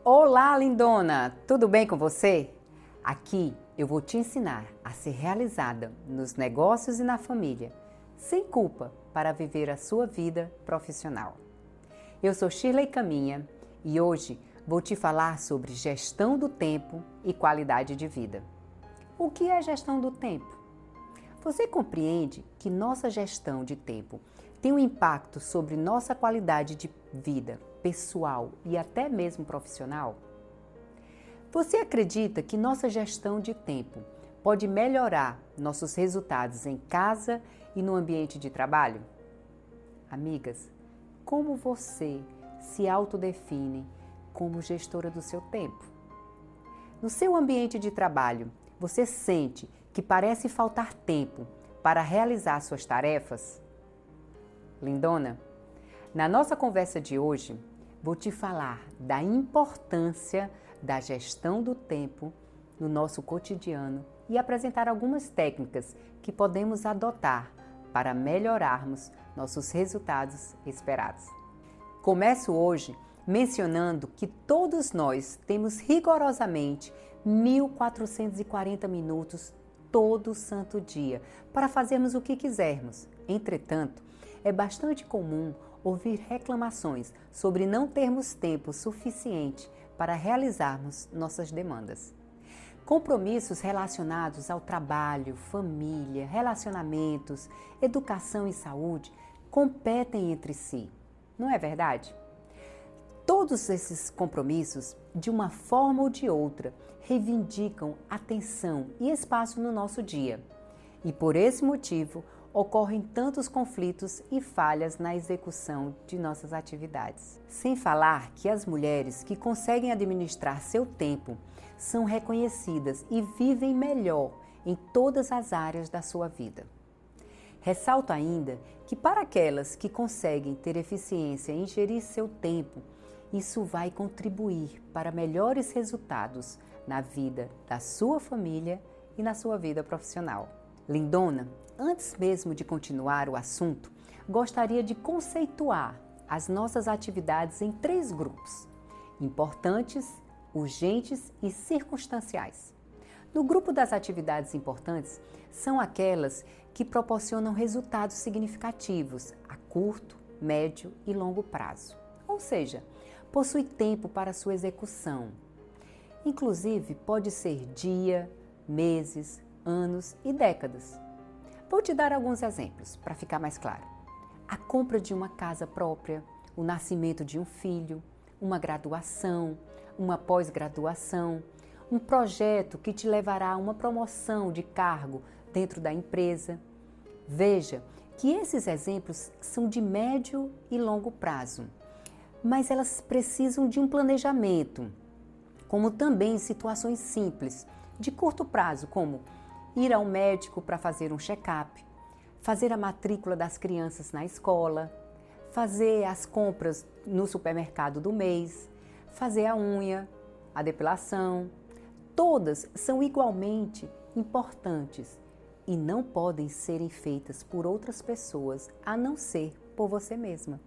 Olá, lindona! Tudo bem com você? Aqui eu vou te ensinar a ser realizada nos negócios e na família, sem culpa, para viver a sua vida profissional. Eu sou Shirley Caminha e hoje vou te falar sobre gestão do tempo e qualidade de vida. O que é gestão do tempo? Você compreende que nossa gestão de tempo tem um impacto sobre nossa qualidade de vida pessoal e até mesmo profissional? Você acredita que nossa gestão de tempo pode melhorar nossos resultados em casa e no ambiente de trabalho? Amigas, como você se autodefine como gestora do seu tempo? No seu ambiente de trabalho, você sente que parece faltar tempo para realizar suas tarefas? Lindona, na nossa conversa de hoje, vou te falar da importância da gestão do tempo no nosso cotidiano e apresentar algumas técnicas que podemos adotar para melhorarmos nossos resultados esperados. Começo hoje mencionando que todos nós temos rigorosamente 1440 minutos todo santo dia para fazermos o que quisermos. Entretanto, é bastante comum ouvir reclamações sobre não termos tempo suficiente para realizarmos nossas demandas. Compromissos relacionados ao trabalho, família, relacionamentos, educação e saúde competem entre si, não é verdade? Todos esses compromissos, de uma forma ou de outra, reivindicam atenção e espaço no nosso dia. E por esse motivo, ocorrem tantos conflitos e falhas na execução de nossas atividades. Sem falar que as mulheres que conseguem administrar seu tempo são reconhecidas e vivem melhor em todas as áreas da sua vida. Ressalto ainda que para aquelas que conseguem ter eficiência em gerir seu tempo, isso vai contribuir para melhores resultados na vida da sua família e na sua vida profissional. Lindona, antes mesmo de continuar o assunto, gostaria de conceituar as nossas atividades em 3 grupos: importantes, urgentes e circunstanciais. No grupo das atividades importantes, são aquelas que proporcionam resultados significativos a curto, médio e longo prazo. Ou seja, possui tempo para sua execução. Inclusive, pode ser dia, meses, anos e décadas. Vou te dar alguns exemplos para ficar mais claro. A compra de uma casa própria, o nascimento de um filho, uma graduação, uma pós-graduação, um projeto que te levará a uma promoção de cargo dentro da empresa. Veja que esses exemplos são de médio e longo prazo, mas elas precisam de um planejamento, como também situações simples, de curto prazo, como ir ao médico para fazer um check-up, fazer a matrícula das crianças na escola, fazer as compras no supermercado do mês, fazer a unha, a depilação. Todas são igualmente importantes e não podem serem feitas por outras pessoas a não ser por você mesma.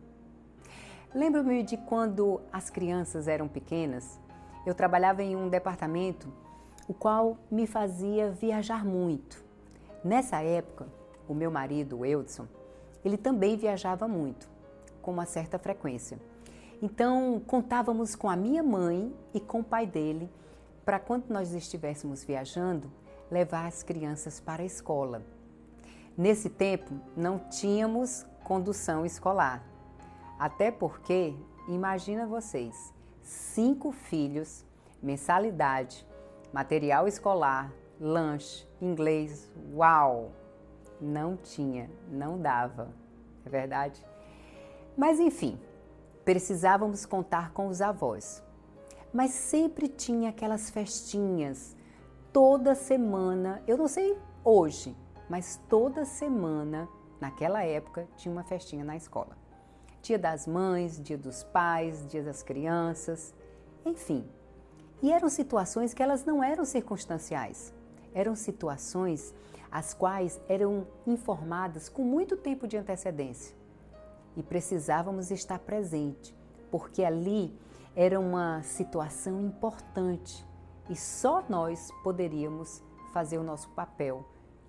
Lembro-me de quando as crianças eram pequenas, eu trabalhava em um departamento o qual me fazia viajar muito. Nessa época, o meu marido, o Eudson, ele também viajava muito, com uma certa frequência. Então, contávamos com a minha mãe e com o pai dele para quando nós estivéssemos viajando, levar as crianças para a escola. Nesse tempo, não tínhamos condução escolar. Até porque, imagina vocês, 5 filhos, mensalidade, material escolar, lanche, inglês, uau! Não tinha, não dava, é verdade? Mas enfim, precisávamos contar com os avós. Mas sempre tinha aquelas festinhas, toda semana, eu não sei hoje, mas toda semana, naquela época, tinha uma festinha na escola. Dia das Mães, Dia dos Pais, Dia das Crianças, enfim. E eram situações que elas não eram circunstanciais. Eram situações as quais eram informadas com muito tempo de antecedência. E precisávamos estar presente, porque ali Era uma situação importante e só nós poderíamos fazer o nosso papel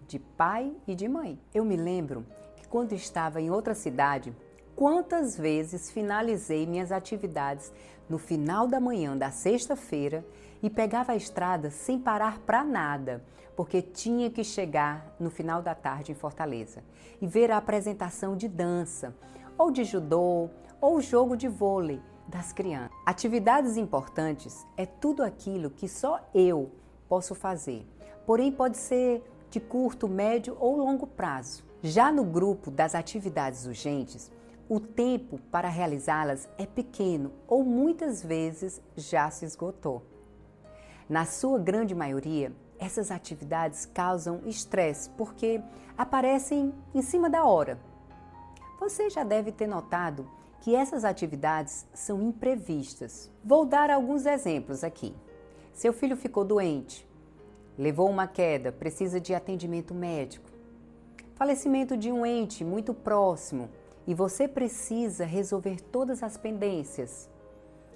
de pai e de mãe. Eu me lembro que quando estava em outra cidade, quantas vezes finalizei minhas atividades no final da manhã da sexta-feira e pegava a estrada sem parar para nada, porque tinha que chegar no final da tarde em Fortaleza e ver a apresentação de dança, ou de judô, ou jogo de vôlei das crianças. Atividades importantes é tudo aquilo que só eu posso fazer, porém pode ser de curto, médio ou longo prazo. Já no grupo das atividades urgentes, o tempo para realizá-las é pequeno ou muitas vezes já se esgotou. Na sua grande maioria, essas atividades causam estresse porque aparecem em cima da hora. Você já deve ter notado que essas atividades são imprevistas. Vou dar alguns exemplos aqui. Seu filho ficou doente, levou uma queda, precisa de atendimento médico, falecimento de um ente muito próximo e você precisa resolver todas as pendências.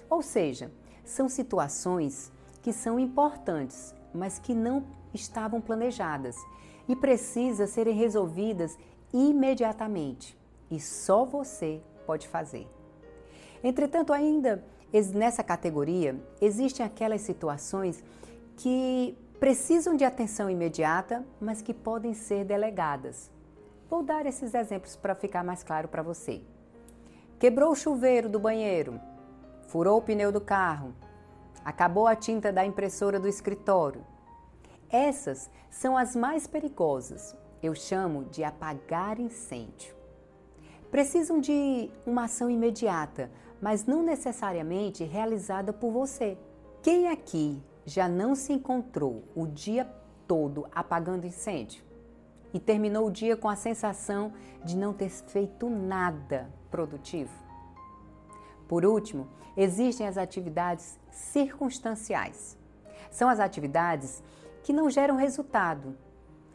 Ou seja, são situações que são importantes, mas que não estavam planejadas e precisam serem resolvidas imediatamente. E só você pode fazer. Entretanto, ainda nessa categoria, existem aquelas situações que precisam de atenção imediata, mas que podem ser delegadas. Vou dar esses exemplos para ficar mais claro para você. Quebrou o chuveiro do banheiro, furou o pneu do carro, acabou a tinta da impressora do escritório. Essas são as mais perigosas. Eu chamo de apagar incêndio. Precisam de uma ação imediata, mas não necessariamente realizada por você. Quem aqui já não se encontrou o dia todo apagando incêndio e terminou o dia com a sensação de não ter feito nada produtivo? Por último, existem as atividades circunstanciais. São as atividades que não geram resultado.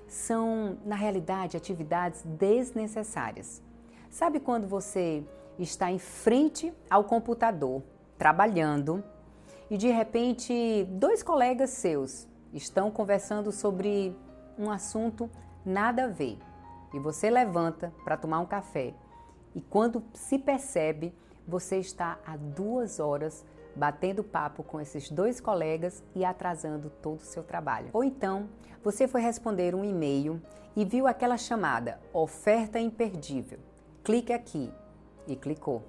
São, na realidade, atividades desnecessárias. Sabe quando você está em frente ao computador, trabalhando, e de repente 2 colegas seus estão conversando sobre um assunto nada a ver, e você levanta para tomar um café, e quando se percebe, você está há 2 horas batendo papo com esses 2 colegas e atrasando todo o seu trabalho. Ou então, você foi responder um e-mail e viu aquela chamada oferta imperdível. Clique aqui e clicou.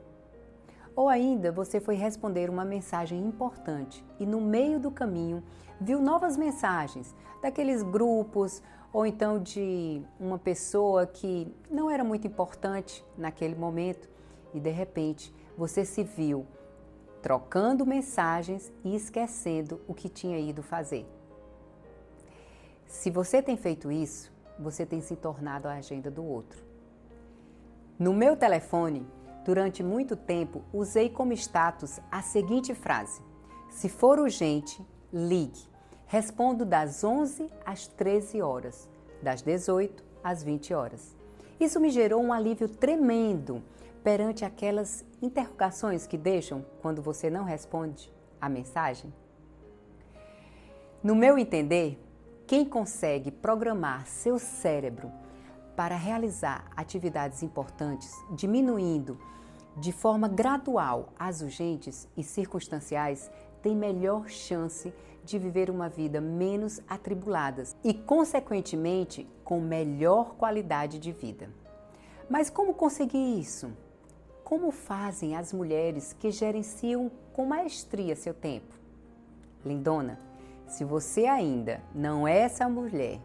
Ou ainda você foi responder uma mensagem importante e no meio do caminho viu novas mensagens daqueles grupos ou então de uma pessoa que não era muito importante naquele momento e de repente você se viu trocando mensagens e esquecendo o que tinha ido fazer. Se você tem feito isso, você tem se tornado a agenda do outro. No meu telefone, durante muito tempo, usei como status a seguinte frase: se for urgente, ligue. Respondo das 11 às 13 horas, das 18 às 20 horas. Isso me gerou um alívio tremendo perante aquelas interrogações que deixam quando você não responde a mensagem. No meu entender, quem consegue programar seu cérebro para realizar atividades importantes, diminuindo de forma gradual as urgentes e circunstanciais, tem melhor chance de viver uma vida menos atribulada e, consequentemente, com melhor qualidade de vida. Mas como conseguir isso? Como fazem as mulheres que gerenciam com maestria seu tempo? Lindona, se você ainda não é essa mulher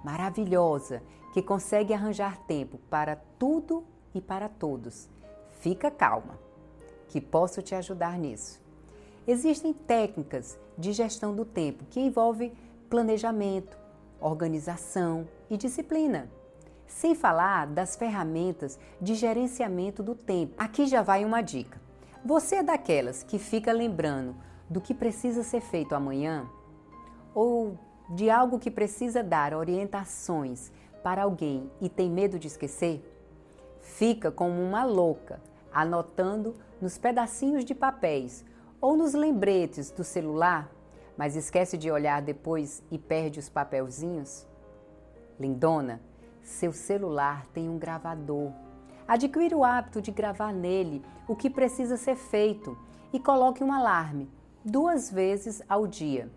maravilhosa que consegue arranjar tempo para tudo e para todos, fica calma, que posso te ajudar nisso. Existem técnicas de gestão do tempo que envolvem planejamento, organização e disciplina. Sem falar das ferramentas de gerenciamento do tempo. Aqui já vai uma dica. Você é daquelas que fica lembrando do que precisa ser feito amanhã? Ou de algo que precisa dar orientações para alguém e tem medo de esquecer? Fica como uma louca, anotando nos pedacinhos de papéis Ou nos lembretes do celular, mas esquece de olhar depois e perde os papelzinhos? Lindona, seu celular tem um gravador. Adquira o hábito de gravar nele o que precisa ser feito e coloque um alarme 2 vezes ao dia.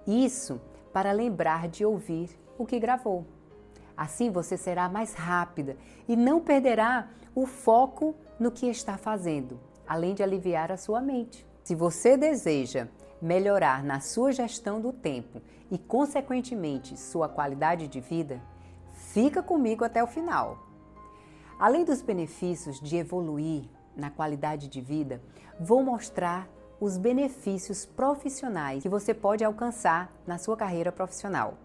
Isso para lembrar de ouvir o que gravou. Assim você será mais rápida e não perderá o foco no que está fazendo, além de aliviar a sua mente. Se você deseja melhorar na sua gestão do tempo e, consequentemente, sua qualidade de vida, fica comigo até o final. Além dos benefícios de evoluir na qualidade de vida, vou mostrar os benefícios profissionais que você pode alcançar na sua carreira profissional.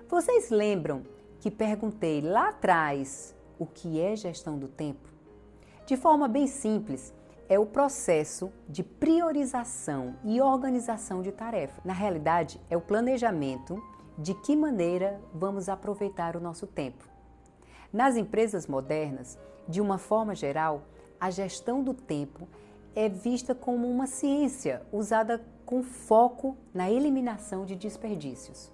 Vocês lembram que perguntei lá atrás o que é gestão do tempo? De forma bem simples, é o processo de priorização e organização de tarefas. Na realidade, é o planejamento de que maneira vamos aproveitar o nosso tempo. Nas empresas modernas, de uma forma geral, a gestão do tempo é vista como uma ciência usada com foco na eliminação de desperdícios.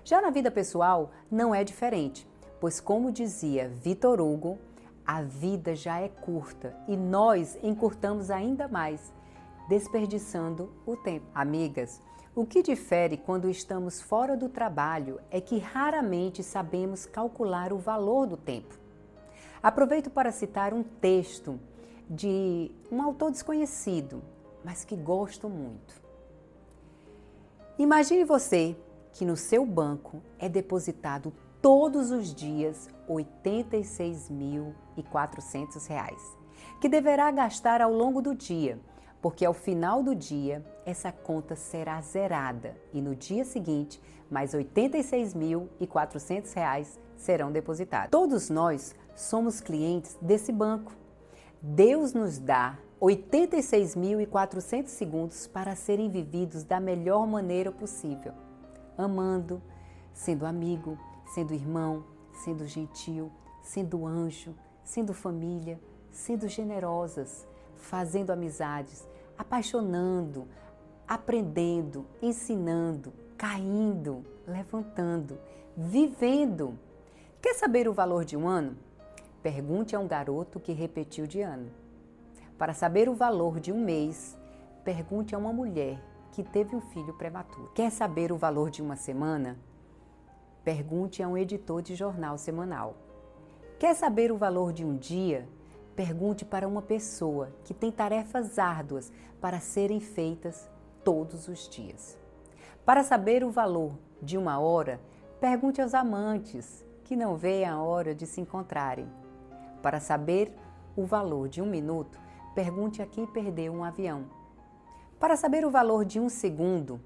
Já na vida pessoal, não é diferente, pois, como dizia Victor Hugo, a vida já é curta e nós encurtamos ainda mais, desperdiçando o tempo. Amigas, o que difere quando estamos fora do trabalho é que raramente sabemos calcular o valor do tempo. Aproveito para citar um texto de um autor desconhecido, mas que gosto muito. Imagine você que no seu banco é depositado todos os dias R$ 86.400, que deverá gastar ao longo do dia, porque ao final do dia essa conta será zerada e no dia seguinte mais R$ 86.400 serão depositados. Todos nós somos clientes desse banco. Deus nos dá 86.400 segundos para serem vividos da melhor maneira possível, amando, sendo amigo, sendo irmão, sendo gentil, sendo anjo, sendo família, sendo generosas, fazendo amizades, apaixonando, aprendendo, ensinando, caindo, levantando, vivendo. Quer saber o valor de um ano? Pergunte a um garoto que repetiu de ano. Para saber o valor de um mês, pergunte a uma mulher que teve um filho prematuro. Quer saber o valor de uma semana? Pergunte a um editor de jornal semanal. Quer saber o valor de um dia? Pergunte para uma pessoa que tem tarefas árduas para serem feitas todos os dias. Para saber o valor de uma hora, pergunte aos amantes que não veem a hora de se encontrarem. Para saber o valor de um minuto, pergunte a quem perdeu um avião. Para saber o valor de um segundo,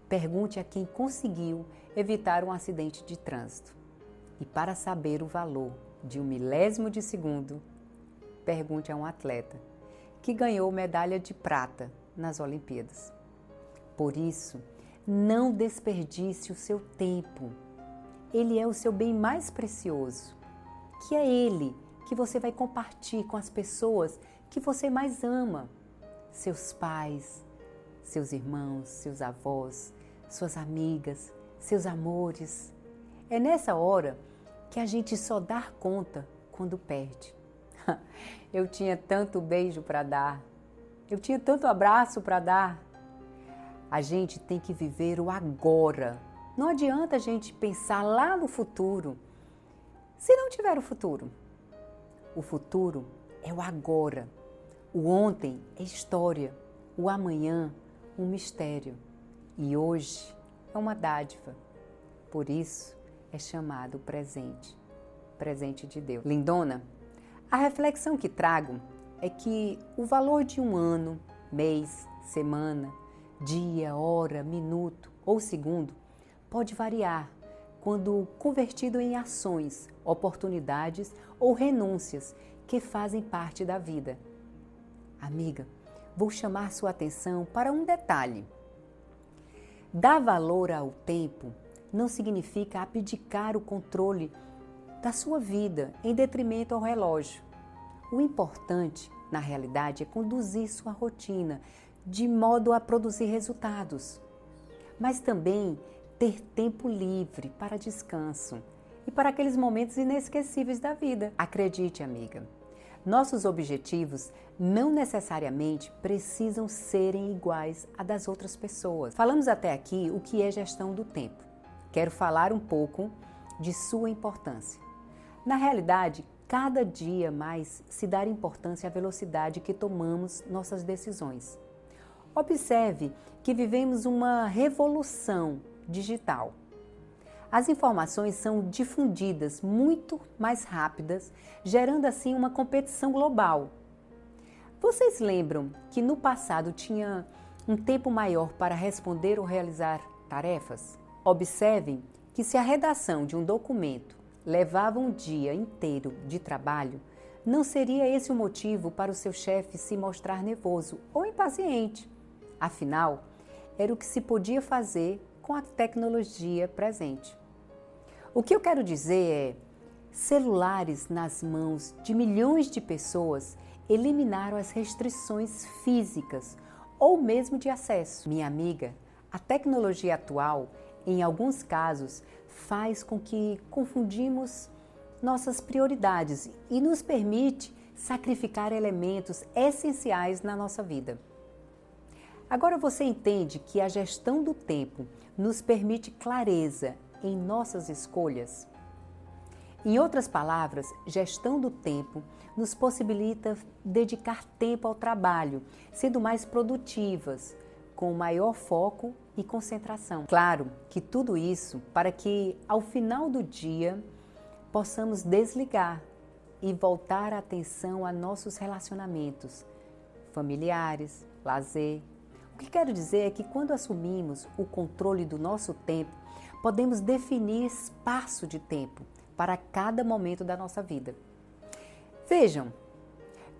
pergunte a quem conseguiu evitar um acidente de trânsito. E para saber o valor de um milésimo de segundo, pergunte a um atleta que ganhou medalha de prata nas Olimpíadas. Por isso, não desperdice o seu tempo. Ele é o seu bem mais precioso, que é ele que você vai compartilhar com as pessoas que você mais ama. Seus pais, seus irmãos, seus avós, suas amigas, seus amores. É nessa hora que a gente só dá conta quando perde. Eu tinha tanto beijo para dar, eu tinha tanto abraço para dar. A gente tem que viver o agora. Não adianta a gente pensar lá no futuro, se não tiver o futuro. O futuro é o agora. O ontem é história, o amanhã um mistério e hoje é uma dádiva. Por isso é chamado presente, presente de Deus. Lindona, a reflexão que trago é que o valor de um ano, mês, semana, dia, hora, minuto ou segundo pode variar quando convertido em ações, oportunidades ou renúncias que fazem parte da vida. Amiga, vou chamar sua atenção para um detalhe. Dar valor ao tempo não significa abdicar o controle da sua vida em detrimento ao relógio. O importante, na realidade, é conduzir sua rotina de modo a produzir resultados, mas também ter tempo livre para descanso e para aqueles momentos inesquecíveis da vida. Acredite, amiga, nossos objetivos não necessariamente precisam serem iguais a das outras pessoas. Falamos até aqui o que é gestão do tempo. Quero falar um pouco de sua importância. Na realidade, cada dia mais se dá importância à velocidade que tomamos nossas decisões. Observe que vivemos uma revolução digital. As informações são difundidas muito mais rápidas, gerando assim uma competição global. Vocês lembram que no passado tinha um tempo maior para responder ou realizar tarefas? Observem que se a redação de um documento levava um dia inteiro de trabalho, não seria esse o motivo para o seu chefe se mostrar nervoso ou impaciente. Afinal, era o que se podia fazer com a tecnologia presente. O que eu quero dizer é, celulares nas mãos de milhões de pessoas eliminaram as restrições físicas ou mesmo de acesso. Minha amiga, a tecnologia atual, em alguns casos, faz com que confundimos nossas prioridades e nos permite sacrificar elementos essenciais na nossa vida. Agora você entende que a gestão do tempo nos permite clareza em nossas escolhas? Em outras palavras, gestão do tempo nos possibilita dedicar tempo ao trabalho, sendo mais produtivas, com maior foco e concentração. Claro que tudo isso para que, ao final do dia, possamos desligar e voltar a atenção a nossos relacionamentos familiares, lazer. O que quero dizer é que quando assumimos o controle do nosso tempo, podemos definir espaço de tempo para cada momento da nossa vida. Vejam,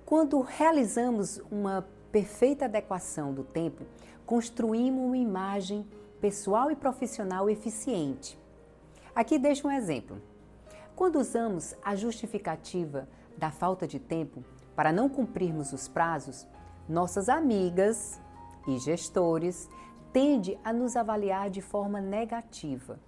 quando realizamos uma perfeita adequação do tempo, construímos uma imagem pessoal e profissional eficiente. Aqui deixo um exemplo. Quando usamos a justificativa da falta de tempo para não cumprirmos os prazos, nossas amigas e gestores tendem a nos avaliar de forma negativa,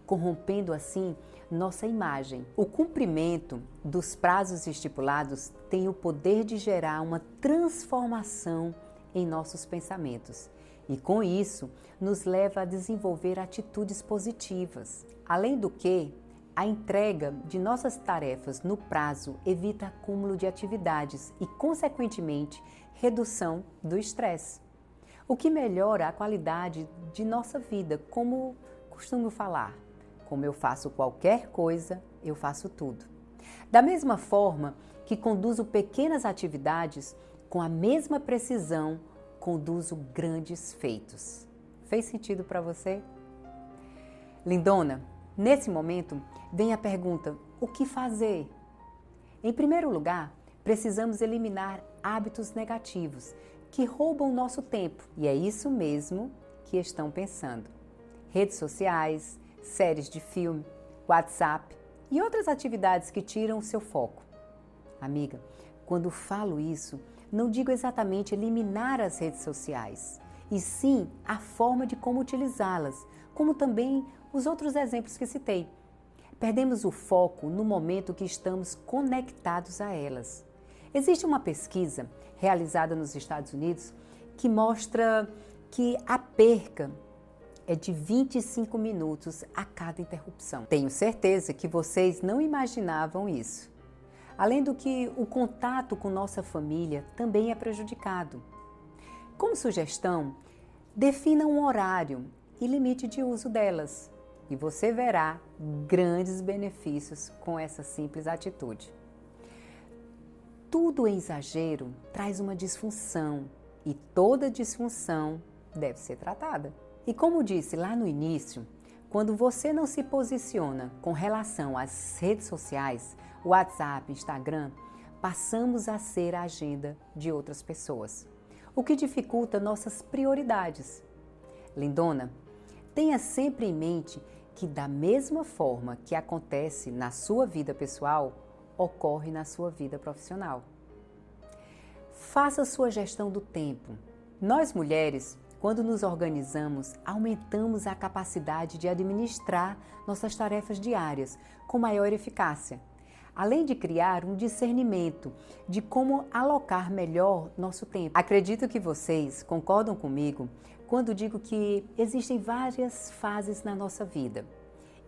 corrompendo assim nossa imagem. O cumprimento dos prazos estipulados tem o poder de gerar uma transformação em nossos pensamentos e, com isso, nos leva a desenvolver atitudes positivas. Além do que, a entrega de nossas tarefas no prazo evita acúmulo de atividades e, consequentemente, redução do estresse, o que melhora a qualidade de nossa vida. Como costumo falar, como eu faço qualquer coisa, eu faço tudo. Da mesma forma que conduzo pequenas atividades, com a mesma precisão, conduzo grandes feitos. Fez sentido para você? Lindona, nesse momento vem a pergunta: o que fazer? Em primeiro lugar, precisamos eliminar hábitos negativos que roubam nosso tempo. E é isso mesmo que estão pensando. Redes sociais, séries de filme, WhatsApp e outras atividades que tiram o seu foco. Amiga, quando falo isso, não digo exatamente eliminar as redes sociais, e sim a forma de como utilizá-las, como também os outros exemplos que citei. Perdemos o foco no momento que estamos conectados a elas. Existe uma pesquisa realizada nos Estados Unidos que mostra que a perca é de 25 minutos a cada interrupção. Tenho certeza que vocês não imaginavam isso. Além do que o contato com nossa família também é prejudicado. Como sugestão, defina um horário e limite de uso delas, e você verá grandes benefícios com essa simples atitude. Tudo em exagero traz uma disfunção e toda disfunção deve ser tratada. E como disse lá no início, quando você não se posiciona com relação às redes sociais, WhatsApp, Instagram, passamos a ser a agenda de outras pessoas, o que dificulta nossas prioridades. Lindona, tenha sempre em mente que da mesma forma que acontece na sua vida pessoal, ocorre na sua vida profissional. Faça sua gestão do tempo, Nós mulheres, quando nos organizamos, aumentamos a capacidade de administrar nossas tarefas diárias com maior eficácia, além de criar um discernimento de como alocar melhor nosso tempo. Acredito que vocês concordam comigo quando digo que existem várias fases na nossa vida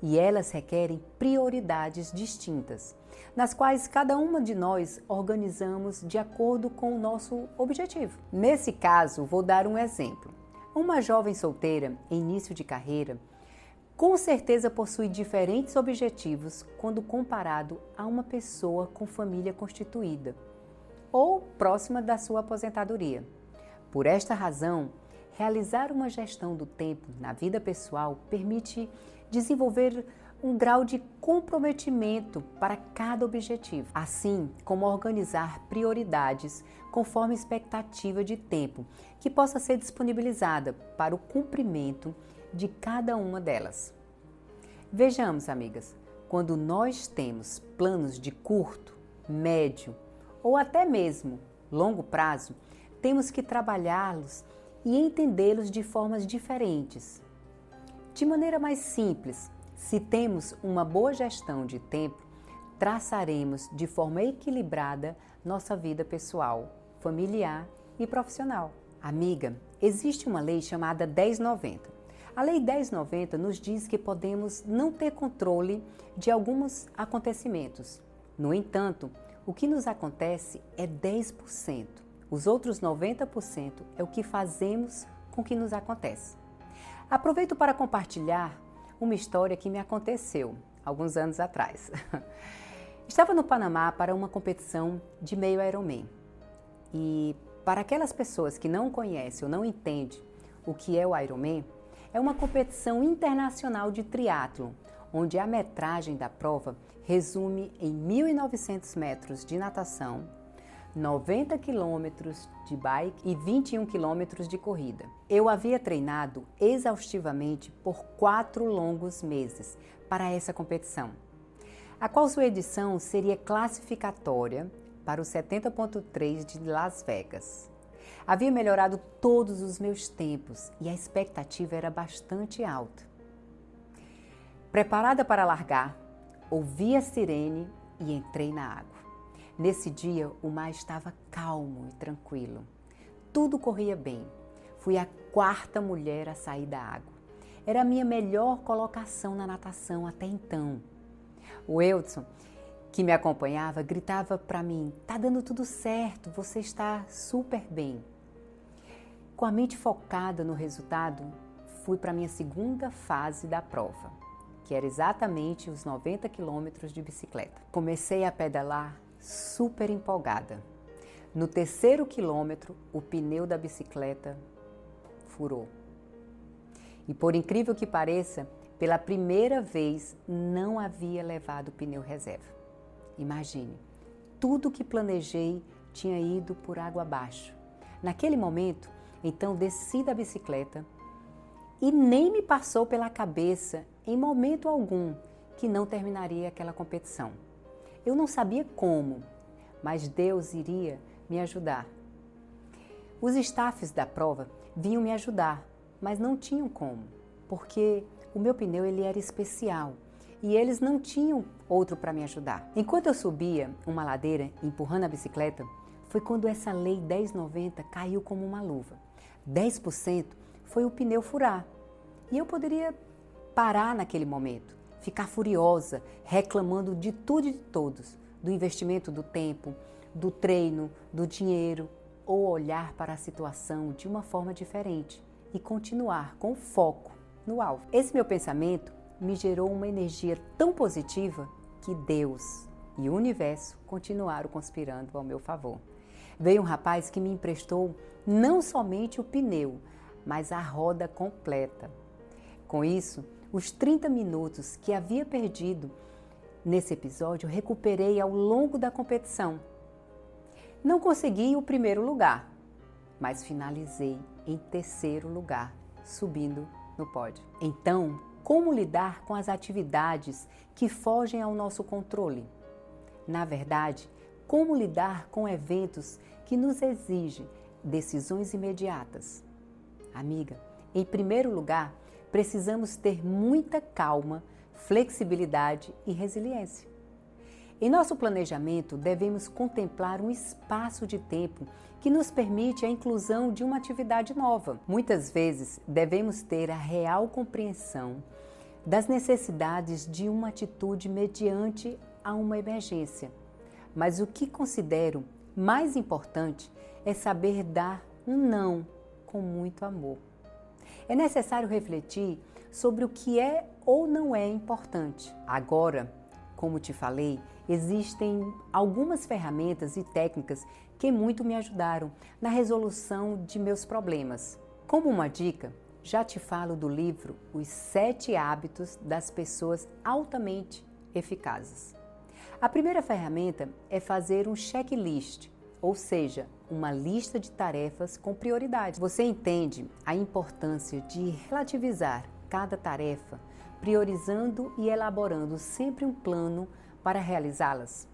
e elas requerem prioridades distintas, nas quais cada uma de nós organizamos de acordo com o nosso objetivo. Nesse caso, vou dar um exemplo. Uma jovem solteira em início de carreira com certeza possui diferentes objetivos quando comparado a uma pessoa com família constituída ou próxima da sua aposentadoria. Por esta razão, realizar uma gestão do tempo na vida pessoal permite desenvolver um grau de comprometimento para cada objetivo, assim como organizar prioridades conforme expectativa de tempo que possa ser disponibilizada para o cumprimento de cada uma delas. Vejamos, amigas, quando nós temos planos de curto, médio ou até mesmo longo prazo, temos que trabalhá-los e entendê-los de formas diferentes. De maneira mais simples, se temos uma boa gestão de tempo, traçaremos de forma equilibrada nossa vida pessoal, familiar e profissional. Amiga, existe uma lei chamada 10/90. A Lei 10/90 nos diz que podemos não ter controle de alguns acontecimentos. No entanto, o que nos acontece é 10%. Os outros 90% é o que fazemos com o que nos acontece. Aproveito para compartilhar uma história que me aconteceu alguns anos atrás. Estava no Panamá para uma competição de meio Ironman. E para aquelas pessoas que não conhecem ou não entendem o que é o Ironman, é uma competição internacional de triatlon, onde a metragem da prova resume em 1.900 metros de natação, 90 quilômetros de bike e 21 quilômetros de corrida. Eu havia treinado exaustivamente por 4 longos meses para essa competição, a qual sua edição seria classificatória para o 70.3 de Las Vegas. Havia melhorado todos os meus tempos e a expectativa era bastante alta. Preparada para largar, ouvi a sirene e entrei na água. Nesse dia, o mar estava calmo e tranquilo. Tudo corria bem. Fui a 4ª mulher a sair da água. Era a minha melhor colocação na natação até então. O Eudson, que me acompanhava, gritava para mim: "Tá dando tudo certo, você está super bem." Com a mente focada no resultado, fui para a minha segunda fase da prova, que era exatamente os 90 quilômetros de bicicleta. Comecei a pedalar super empolgada. No 3º quilômetro, o pneu da bicicleta furou. E por incrível que pareça, pela primeira vez não havia levado pneu reserva. Imagine, tudo que planejei tinha ido por água abaixo. Naquele momento, então desci da bicicleta e nem me passou pela cabeça, em momento algum, que não terminaria aquela competição. Eu não sabia como, mas Deus iria me ajudar. Os staffs da prova vinham me ajudar, mas não tinham como, porque o meu pneu ele era especial e eles não tinham outro para me ajudar. Enquanto eu subia uma ladeira empurrando a bicicleta, foi quando essa lei 10/90 caiu como uma luva. 10% foi o pneu furar e eu poderia parar naquele momento, ficar furiosa, reclamando de tudo e de todos, do investimento do tempo, do treino, do dinheiro, ou olhar para a situação de uma forma diferente e continuar com foco no alvo. Esse meu pensamento me gerou uma energia tão positiva que Deus e o universo continuaram conspirando ao meu favor. Veio um rapaz que me emprestou não somente o pneu, mas a roda completa. Com isso, os 30 minutos que havia perdido nesse episódio, eu recuperei ao longo da competição. Não consegui o primeiro lugar, mas finalizei em 3º lugar, subindo no pódio. Então, como lidar com as atividades que fogem ao nosso controle? Na verdade, como lidar com eventos que nos exigem decisões imediatas? Amiga, em primeiro lugar, precisamos ter muita calma, flexibilidade e resiliência. Em nosso planejamento, devemos contemplar um espaço de tempo que nos permite a inclusão de uma atividade nova. Muitas vezes, devemos ter a real compreensão das necessidades de uma atitude mediante a uma emergência. Mas o que considero mais importante é saber dar um não com muito amor. É necessário refletir sobre o que é ou não é importante. Agora, como te falei, existem algumas ferramentas e técnicas que muito me ajudaram na resolução de meus problemas. Como uma dica, já te falo do livro Os 7 Hábitos das Pessoas Altamente Eficazes. A primeira ferramenta é fazer um checklist, ou seja, uma lista de tarefas com prioridades. Você entende a importância de relativizar cada tarefa, priorizando e elaborando sempre um plano para realizá-las?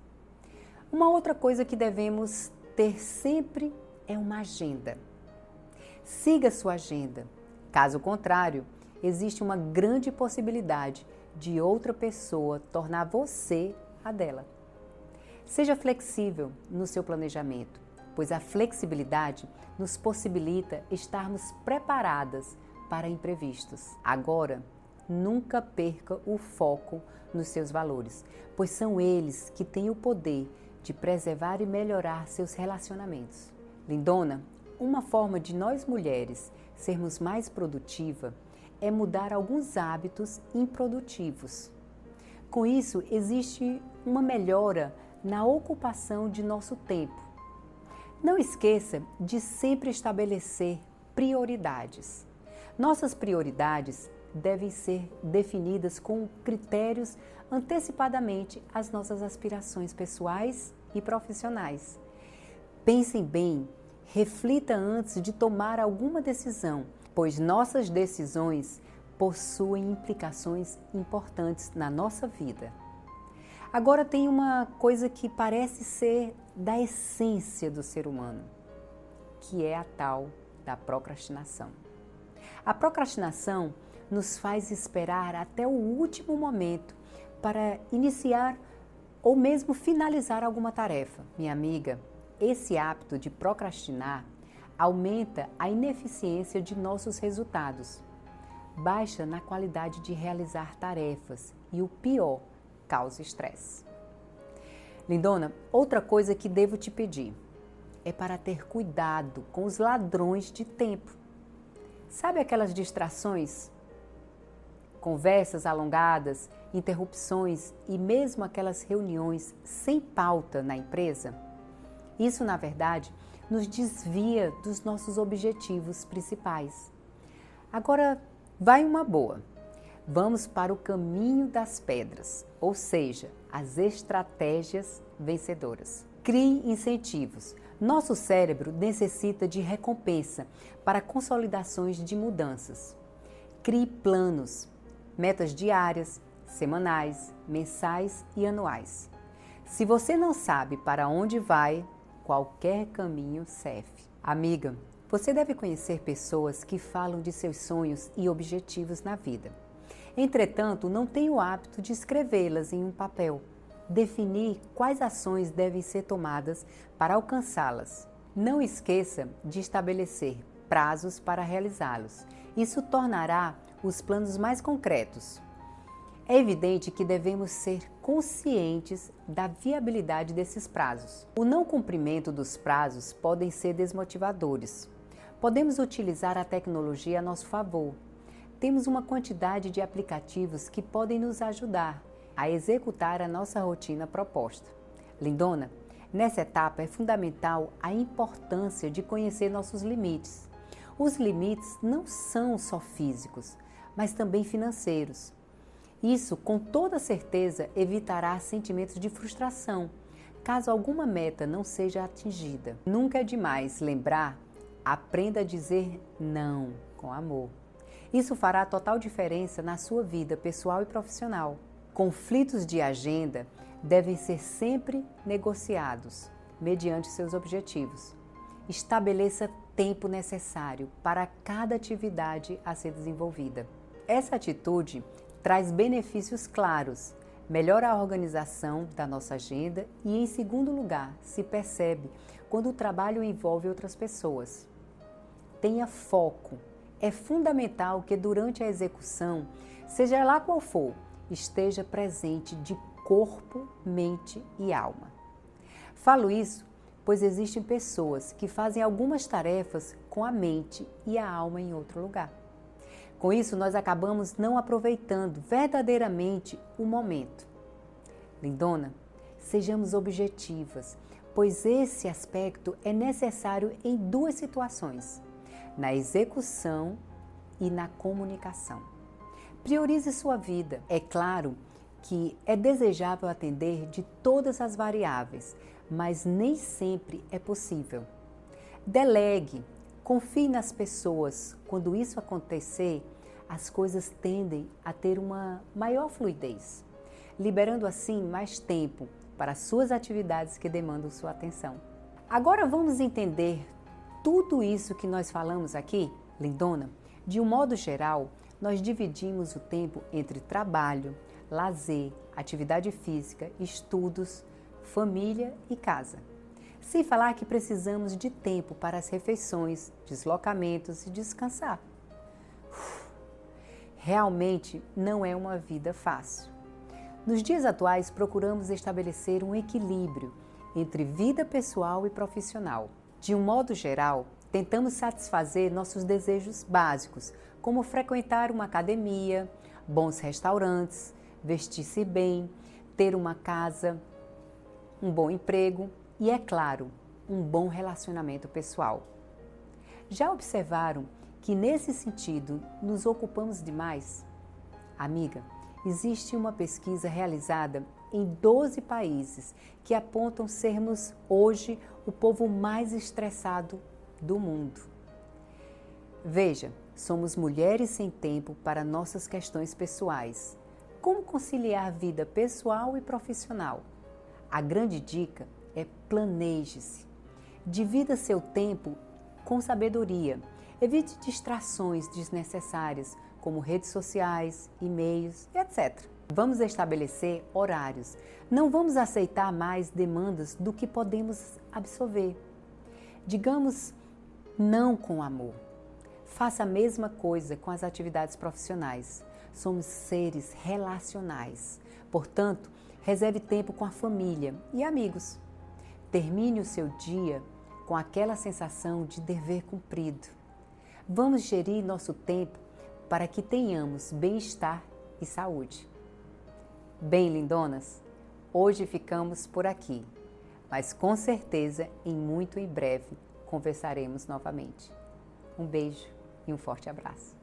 Uma outra coisa que devemos ter sempre é uma agenda. Siga sua agenda. Caso contrário, existe uma grande possibilidade de outra pessoa tornar você a dela. Seja flexível no seu planejamento, pois a flexibilidade nos possibilita estarmos preparadas para imprevistos. Agora, nunca perca o foco nos seus valores, pois são eles que têm o poder de preservar e melhorar seus relacionamentos. Lindona, uma forma de nós mulheres sermos mais produtivas é mudar alguns hábitos improdutivos. Com isso, existe uma melhora na ocupação de nosso tempo. Não esqueça de sempre estabelecer prioridades. Nossas prioridades devem ser definidas com critérios antecipadamente às nossas aspirações pessoais e profissionais. Pensem bem, reflita antes de tomar alguma decisão, pois nossas decisões possuem implicações importantes na nossa vida. Agora tem uma coisa que parece ser da essência do ser humano, que é a tal da procrastinação. A procrastinação nos faz esperar até o último momento para iniciar ou mesmo finalizar alguma tarefa. Minha amiga, esse hábito de procrastinar aumenta a ineficiência de nossos resultados, baixa na qualidade de realizar tarefas e o pior, causa estresse. Lindona, outra coisa que devo te pedir é para ter cuidado com os ladrões de tempo. Sabe aquelas distrações? Conversas alongadas, interrupções e mesmo aquelas reuniões sem pauta na empresa? Isso, na verdade, nos desvia dos nossos objetivos principais. Agora, vai uma boa. Vamos para o caminho das pedras, ou seja, as estratégias vencedoras. Crie incentivos. Nosso cérebro necessita de recompensa para consolidações de mudanças. Crie planos, metas diárias, semanais, mensais e anuais. Se você não sabe para onde vai, qualquer caminho serve. Amiga, você deve conhecer pessoas que falam de seus sonhos e objetivos na vida. Entretanto, não tem o hábito de escrevê-las em um papel. Definir quais ações devem ser tomadas para alcançá-las. Não esqueça de estabelecer prazos para realizá-los. Isso tornará os planos mais concretos. É evidente que devemos ser conscientes da viabilidade desses prazos. O não cumprimento dos prazos podem ser desmotivadores. Podemos utilizar a tecnologia a nosso favor. Temos uma quantidade de aplicativos que podem nos ajudar a executar a nossa rotina proposta. Lindona, nessa etapa é fundamental a importância de conhecer nossos limites. Os limites não são só físicos, mas também financeiros. Isso, com toda certeza, evitará sentimentos de frustração, caso alguma meta não seja atingida. Nunca é demais lembrar, aprenda a dizer não com amor. Isso fará total diferença na sua vida pessoal e profissional. Conflitos de agenda devem ser sempre negociados, mediante seus objetivos. estabeleça tempo necessário para cada atividade a ser desenvolvida. Essa atitude traz benefícios claros, melhora a organização da nossa agenda e, em segundo lugar, se percebe quando o trabalho envolve outras pessoas. Tenha foco. É fundamental que durante a execução, seja lá qual for, esteja presente de corpo, mente e alma. Falo isso pois existem pessoas que fazem algumas tarefas com a mente e a alma em outro lugar. Com isso, nós acabamos não aproveitando verdadeiramente o momento. Lindona, sejamos objetivas, pois esse aspecto é necessário em duas situações: na execução e na comunicação. Priorize sua vida. É claro que é desejável atender de todas as variáveis, mas nem sempre é possível. Delegue, confie nas pessoas. Quando isso acontecer, as coisas tendem a ter uma maior fluidez, liberando assim mais tempo para as suas atividades que demandam sua atenção. Agora vamos entender tudo isso que nós falamos aqui, lindona? De um modo geral, nós dividimos o tempo entre trabalho, lazer, atividade física, estudos, família e casa. Sem falar que precisamos de tempo para as refeições, deslocamentos e descansar. Realmente não é uma vida fácil. Nos dias atuais, procuramos estabelecer um equilíbrio entre vida pessoal e profissional. De um modo geral, tentamos satisfazer nossos desejos básicos, como frequentar uma academia, bons restaurantes, vestir-se bem, ter uma casa, um bom emprego e, é claro, um bom relacionamento pessoal. Já observaram que nesse sentido nos ocupamos demais? Amiga, existe uma pesquisa realizada em 12 países que apontam sermos hoje o povo mais estressado do mundo. Veja, somos mulheres sem tempo para nossas questões pessoais. Como conciliar vida pessoal e profissional? A grande dica é planeje-se. Divida seu tempo com sabedoria. Evite distrações desnecessárias, como redes sociais, e-mails, etc. Vamos estabelecer horários. Não vamos aceitar mais demandas do que podemos absorver. Digamos não com amor. Faça a mesma coisa com as atividades profissionais. Somos seres relacionais. Portanto, reserve tempo com a família e amigos. Termine o seu dia com aquela sensação de dever cumprido. Vamos gerir nosso tempo para que tenhamos bem-estar e saúde. Bem, lindonas, hoje ficamos por aqui, mas com certeza muito em breve conversaremos novamente. Um beijo e um forte abraço.